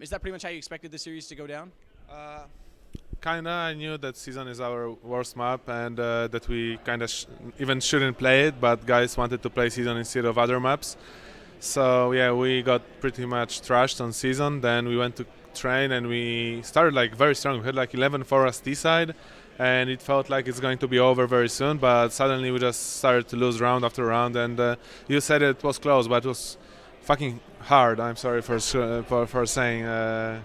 Speaker 1: Is that pretty much how you expected the series to go down?
Speaker 3: Kinda, I knew that season is our worst map and that we kinda even shouldn't play it, but guys wanted to play season instead of other maps. So yeah, we got pretty much trashed on season. Then we went to Train and we started like very strong. We had like 11 for us T side, and it felt like it's going to be over very soon. But suddenly we just started to lose round after round. And you said it was close, but it was fucking hard. I'm sorry for saying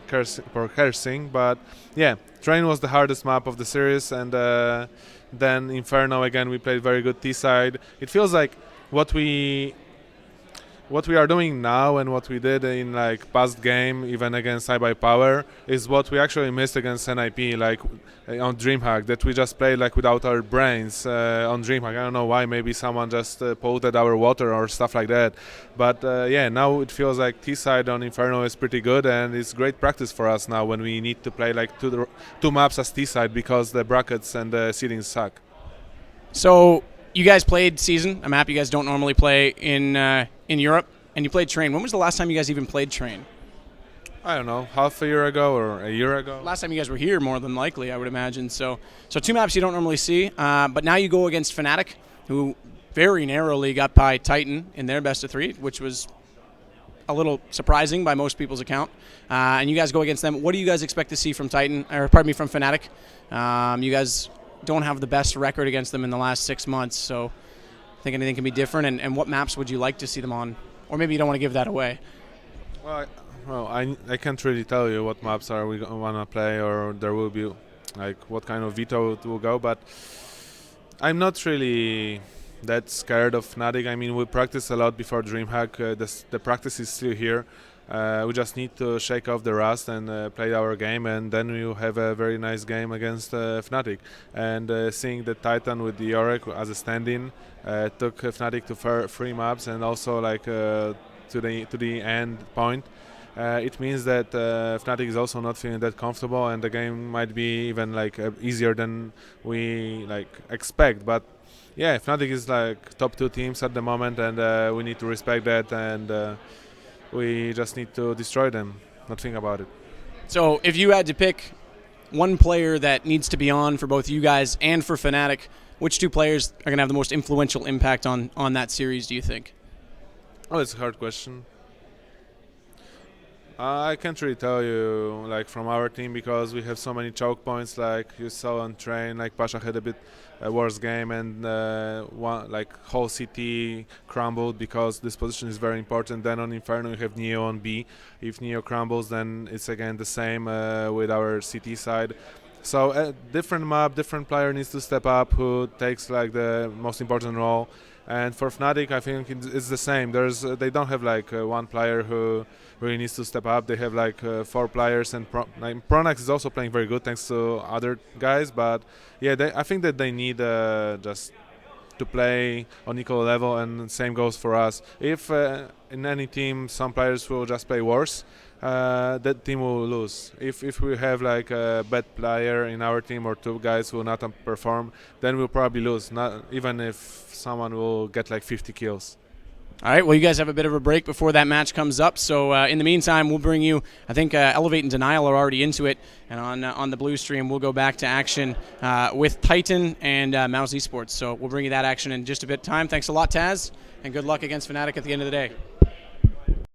Speaker 3: cursing, but yeah, Train was the hardest map of the series, and then Inferno again. We played very good T side. It feels like what we are doing now and what we did in like past game, even against iBuyPower, is what we actually missed against NIP, like on DreamHack, that we just played like without our brains on DreamHack. I don't know why, maybe someone just polluted our water or stuff like that. But yeah, now it feels like T-side on Inferno is pretty good, and it's great practice for us now when we need to play like two maps as T-side because the brackets and the seedings suck.
Speaker 1: So you guys played Season, a map you guys don't normally play in Europe, and you played Train. When was the last time you guys even played Train?
Speaker 3: I don't know, half a year ago or a year ago.
Speaker 1: Last time you guys were here, more than likely, I would imagine. So 2 maps you don't normally see, but now you go against Fnatic, who very narrowly got by Titan in their best-of-3, which was a little surprising by most people's account. And you guys go against them. What do you guys expect to see from Titan, or pardon me, from Fnatic? You guys don't have the best record against them in the last 6 months, so I think anything can be different. And what maps would you like to see them on? Or maybe you don't want to give that away.
Speaker 3: Well, I can't really tell you what maps are we want to play, or there will be like what kind of veto it will go, but I'm not really that scared of Fnatic. I mean, we practice a lot before DreamHack. The practice is still here. We just need to shake off the rust and play our game, and then we will have a very nice game against Fnatic. And seeing the Titan with the Yorick as a stand-in took Fnatic to 3 maps, and also like to the end point. It means that Fnatic is also not feeling that comfortable, and the game might be even like easier than we like expect. But yeah, Fnatic is like top 2 teams at the moment, and we need to respect that, and we just need to destroy them, not think about it.
Speaker 1: So if you had to pick one player that needs to be on for both you guys and for Fnatic, which 2 players are going to have the most influential impact on that series, do you think?
Speaker 3: Oh, it's a hard question. I can't really tell you like from our team, because we have so many choke points, like you saw on Train. Like Pasha had a bit worse game, and one like whole CT crumbled because this position is very important. Then on Inferno you have Neo on B. If Neo crumbles, then it's again the same with our CT side. So different map, different player needs to step up who takes like the most important role. And for Fnatic, I think it's the same. They don't have like one player who really needs to step up. They have like 4 players, and Pronax is also playing very good thanks to other guys. But yeah, I think that they need just to play on equal level, and same goes for us. If in any team some players will just play worse, that team will lose. If we have like a bad player in our team or 2 guys who will not perform, then we'll probably lose. Not even if someone will get like 50 kills.
Speaker 1: All right, well, you guys have a bit of a break before that match comes up. So in the meantime, we'll bring you, I think Elevate and Denial are already into it. And on the blue stream, we'll go back to action with Titan and Mouse Esports. So we'll bring you that action in just a bit of time. Thanks a lot, Taz, and good luck against Fnatic at the end of the day.